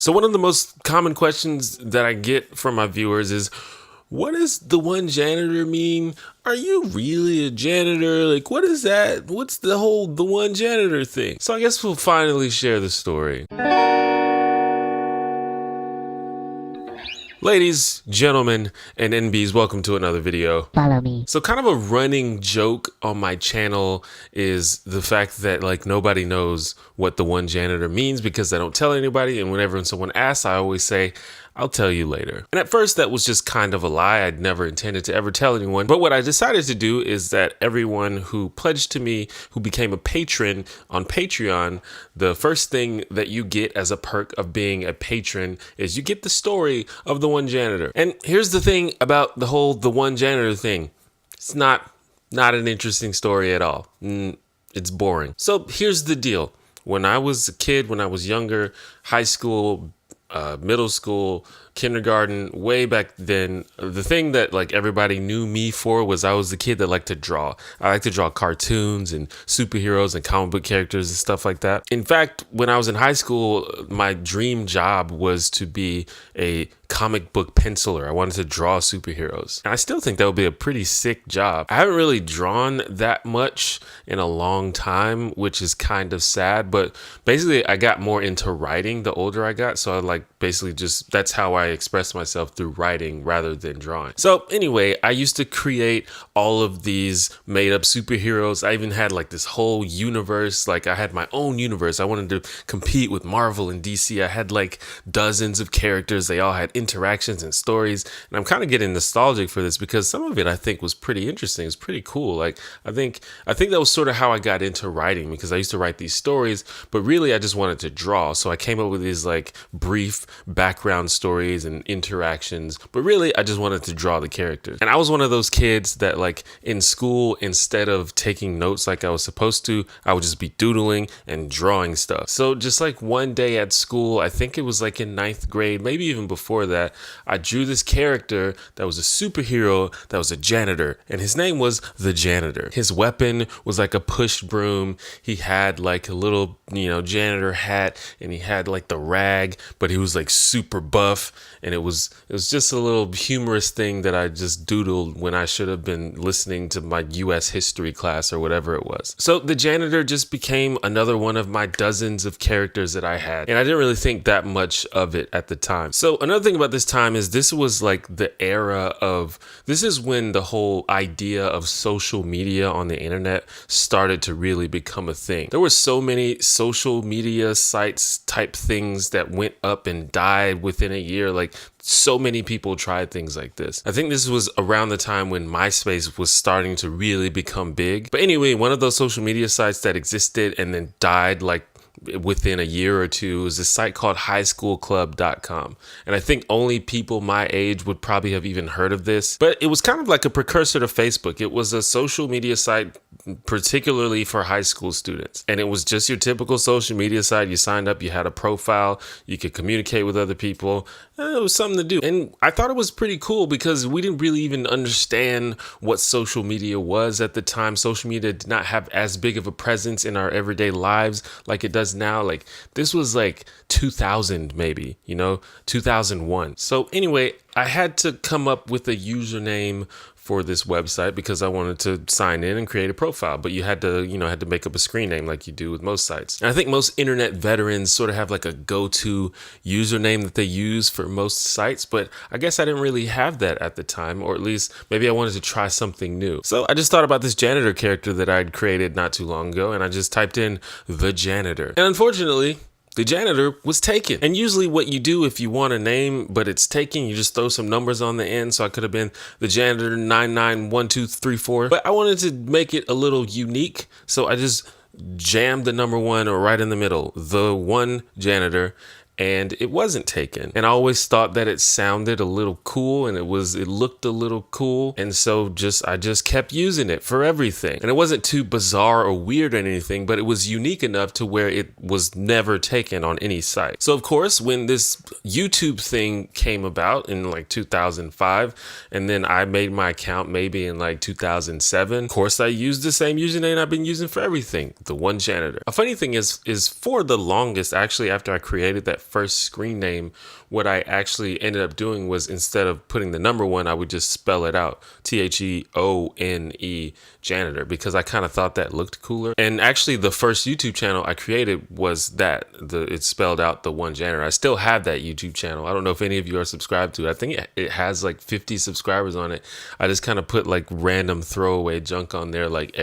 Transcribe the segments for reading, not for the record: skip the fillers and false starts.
So one of the most common questions that I get from my viewers is, what does the one janitor mean? Are you really a janitor? Like, what is that? What's the whole the one janitor thing? So I guess we'll finally share the story. Ladies, gentlemen, and NBs, welcome to another video. Follow me. So kind of a running joke on my channel is the fact that nobody knows what the one janitor means because I don't tell anybody. And whenever someone asks, I always say, I'll tell you later. And at first that was just kind of a lie. I'd never intended to ever tell anyone. But what I decided to do is that everyone who pledged to me, who became a patron on Patreon, the first thing that you get as a perk of being a patron is you get the story of the one janitor. And here's the thing about the whole the one janitor thing. It's not an interesting story at all. It's boring. So here's the deal. When I was a kid, when I was younger, high school, middle school, kindergarten, way back then, the thing that everybody knew me for was I was the kid that liked to draw. I like to draw cartoons and superheroes and comic book characters and stuff like that. In fact, when I was in high school, my dream job was to be a comic book penciler. I wanted to draw superheroes. And I still think that would be a pretty sick job. I haven't really drawn that much in a long time, which is kind of sad, but basically I got more into writing the older I got. So I basically just, that's how I express myself, through writing rather than drawing. So anyway, I used to create all of these made up superheroes. I even had this whole universe. I had my own universe. I wanted to compete with Marvel and DC. I had dozens of characters. They all had interactions and stories. And I'm kind of getting nostalgic for this because some of it I think was pretty interesting. It's pretty cool. I think that was sort of how I got into writing, because I used to write these stories, but really I just wanted to draw. So I came up with these brief background stories and interactions, but really I just wanted to draw the characters. And I was one of those kids that in school, instead of taking notes like I was supposed to, I would just be doodling and drawing stuff. So just one day at school, I think it was in ninth grade, maybe even before that, I drew this character that was a superhero that was a janitor, and his name was the janitor. His weapon was a push broom. He had a little, janitor hat, and he had the rag, but he was super buff, and it was just a little humorous thing that I just doodled when I should have been listening to my US history class or whatever it was. So the janitor just became another one of my dozens of characters that I had, and I didn't really think that much of it at the time. So another thing about this time is this was the era of, this is when the whole idea of social media on the internet started to really become a thing. There were so many social media sites type things that went up and died within a year. So many people tried things like this. I think this was around the time when MySpace was starting to really become big. But anyway, one of those social media sites that existed and then died within a year or two is this site called highschoolclub.com. And I think only people my age would probably have even heard of this, but it was kind of like a precursor to Facebook. It was a social media site particularly for high school students. And it was just your typical social media site. You signed up, you had a profile, you could communicate with other people. It was something to do. And I thought it was pretty cool because we didn't really even understand what social media was at the time. Social media did not have as big of a presence in our everyday lives like it does now. This was 2000 maybe, 2001. So anyway, I had to come up with a username for this website because I wanted to sign in and create a profile, but you had to make up a screen name like you do with most sites. And I think most internet veterans sort of have a go-to username that they use for most sites, but I guess I didn't really have that at the time, or at least maybe I wanted to try something new. So I just thought about this janitor character that I'd created not too long ago, and I just typed in the janitor. And unfortunately, the janitor was taken. And usually what you do if you want a name, but it's taken, you just throw some numbers on the end. So I could have been the janitor 991234, but I wanted to make it a little unique. So I just jammed the number one right in the middle, the one janitor. And it wasn't taken. And I always thought that it sounded a little cool and it looked a little cool. And so I just kept using it for everything. And it wasn't too bizarre or weird or anything, but it was unique enough to where it was never taken on any site. So of course, when this YouTube thing came about in 2005, and then I made my account maybe in 2007, of course I used the same username I've been using for everything, the one janitor. A funny thing is for the longest, actually, after I created that first screen name, what I actually ended up doing was, instead of putting the number 1, I would just spell it out, THEONE janitor, because I kind of thought that looked cooler. And actually the first YouTube channel I created was that, it spelled out the one janitor. I still have that YouTube channel. I don't know if any of you are subscribed to it. I think it has like 50 subscribers on it. I just kind of put like random throwaway junk on there like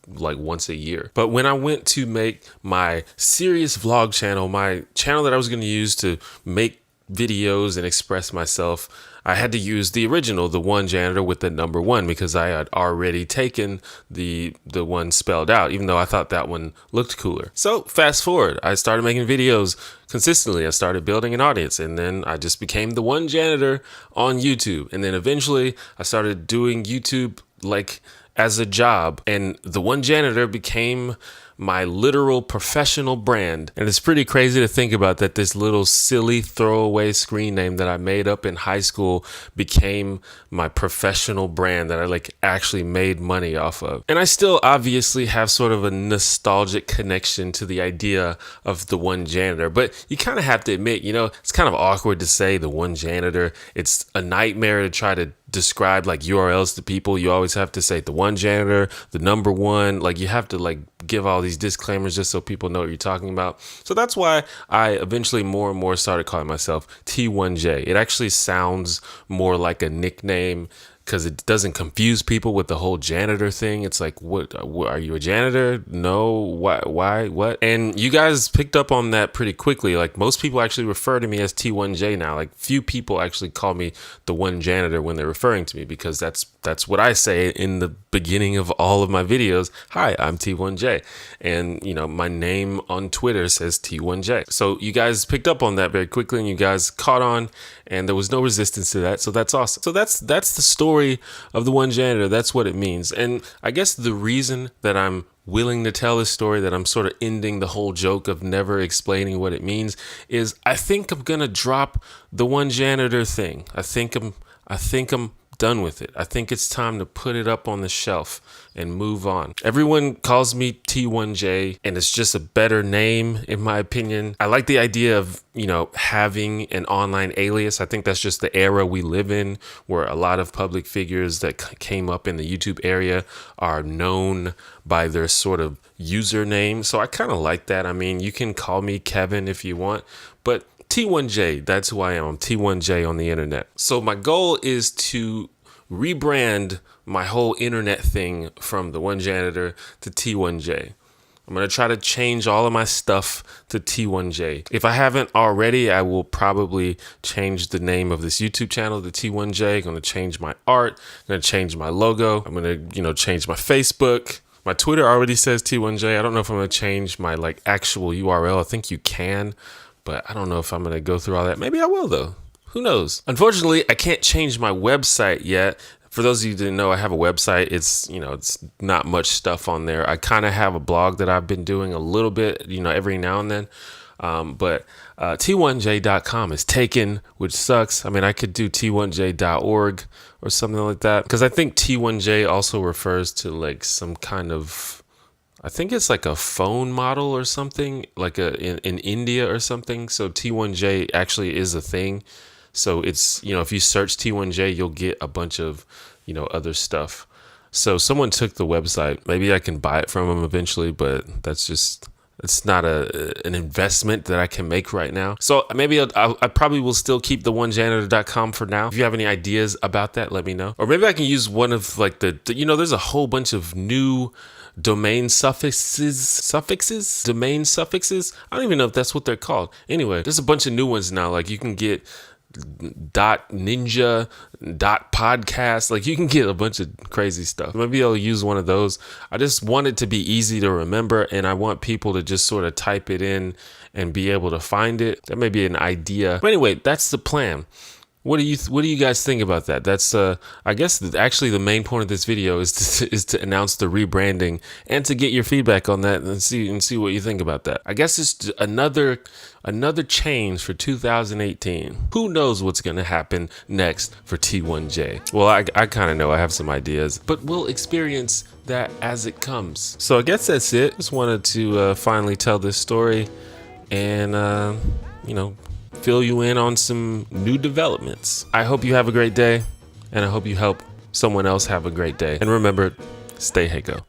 once a year. But when I went to make my serious vlog channel, my channel that I was going to use to make videos and express myself, I had to use the original, the one janitor with the number 1, because I had already taken the one spelled out, even though I thought that one looked cooler. So fast forward, I started making videos consistently. I started building an audience, and then I just became the one janitor on YouTube. And then eventually I started doing YouTube like as a job, and the one janitor became my literal professional brand. And it's pretty crazy to think about that this little silly throwaway screen name that I made up in high school became my professional brand that I like actually made money off of. And I still obviously have sort of a nostalgic connection to the idea of the one janitor, but you kind of have to admit, you know, it's kind of awkward to say the one janitor. It's a nightmare to try to describe like URLs to people. You always have to say the one janitor, the number 1, like you have to like give all these disclaimers just so people know what you're talking about. So that's why I eventually more and more started calling myself T1J. It actually sounds more like a nickname because it doesn't confuse people with the whole janitor thing. It's like, what are you, a janitor? No, why, what? And you guys picked up on that pretty quickly. Like most people actually refer to me as T1J now. Like few people actually call me the one janitor when they're referring to me, because that's what I say in the beginning of all of my videos. Hi, I'm T1J. And you know, my name on Twitter says T1J. So you guys picked up on that very quickly, and you guys caught on, and there was no resistance to that. So that's awesome. So that's the story of the one janitor. That's what it means. And I guess the reason that I'm willing to tell this story, that I'm sort of ending the whole joke of never explaining what it means, is I think I'm gonna drop the one janitor thing. I think I'm done with it. I think it's time to put it up on the shelf and move on. Everyone calls me T1J, and it's just a better name in my opinion. I like the idea of, you know, having an online alias. I think that's just the era we live in, where a lot of public figures that came up in the YouTube area are known by their sort of username. So I kind of like that. I mean, you can call me Kevin if you want, but T1J, that's who I am. I'm T1J on the internet. So my goal is to rebrand my whole internet thing from the one janitor to T1J. I'm going to try to change all of my stuff to T1J. If I haven't already, I will probably change the name of this YouTube channel to T1J. I'm going to change my art. I'm going to change my logo. I'm going to, change my Facebook. My Twitter already says T1J. I don't know if I'm going to change my like actual URL. I think you can, but I don't know if I'm going to go through all that. Maybe I will though. Who knows? Unfortunately, I can't change my website yet. For those of you who didn't know, I have a website. It's, it's not much stuff on there. I kind of have a blog that I've been doing a little bit, every now and then. But t1j.com is taken, which sucks. I mean, I could do t1j.org or something like that, because I think T1J also refers to like some kind of, I think it's like a phone model or something, like in India or something. So T1J actually is a thing. So it's, if you search T1J, you'll get a bunch of, other stuff. So someone took the website. Maybe I can buy it from them eventually, but it's not an investment that I can make right now. So maybe I probably will still keep the1janitor.com for now. If you have any ideas about that, let me know. Or maybe I can use one of like there's a whole bunch of new domain suffixes. I don't even know if that's what they're called. Anyway, there's a bunch of new ones now. Like you can get .ninja, .podcast, like you can get a bunch of crazy stuff. Maybe I'll use one of those. I just want it to be easy to remember, and I want people to just sort of type it in and be able to find it. That may be an idea. But anyway, that's the plan. What do you guys think about that? That's I guess actually the main point of this video is to announce the rebranding and to get your feedback on that and see what you think about that. I guess it's another change for 2018. Who knows what's going to happen next for T1J? Well, I kind of know. I have some ideas, but we'll experience that as it comes. So I guess that's it. Just wanted to finally tell this story and fill you in on some new developments. I hope you have a great day, and I hope you help someone else have a great day. And remember, stay Heiko.